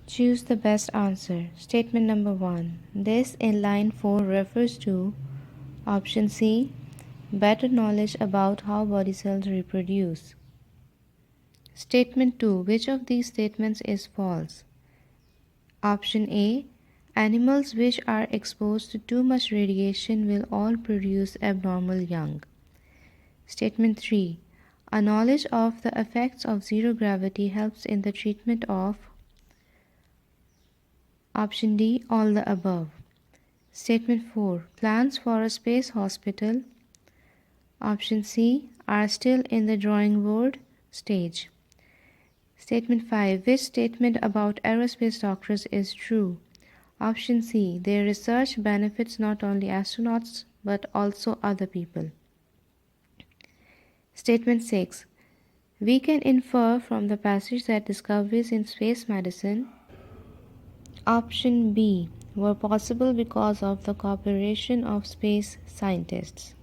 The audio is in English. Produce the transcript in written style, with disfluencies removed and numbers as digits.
Choose the best answer. Statement number 1. This in line 4 refers to option C. Better knowledge about how body cells reproduce. Statement 2. Which of these statements is false? Option A. Animals which are exposed to too much radiation will all produce abnormal young. Statement 3. A knowledge of the effects of zero gravity helps in the treatment of. Option D. All the above. Statement 4. Plans for a space hospital. Option C. Are still in the drawing board stage. Statement 5. Which statement about aerospace doctors is true? Option C. Their research benefits not only astronauts but also other people. Statement 6. We can infer from the passage that discoveries in space medicine. Option B. Were possible because of the cooperation of space scientists.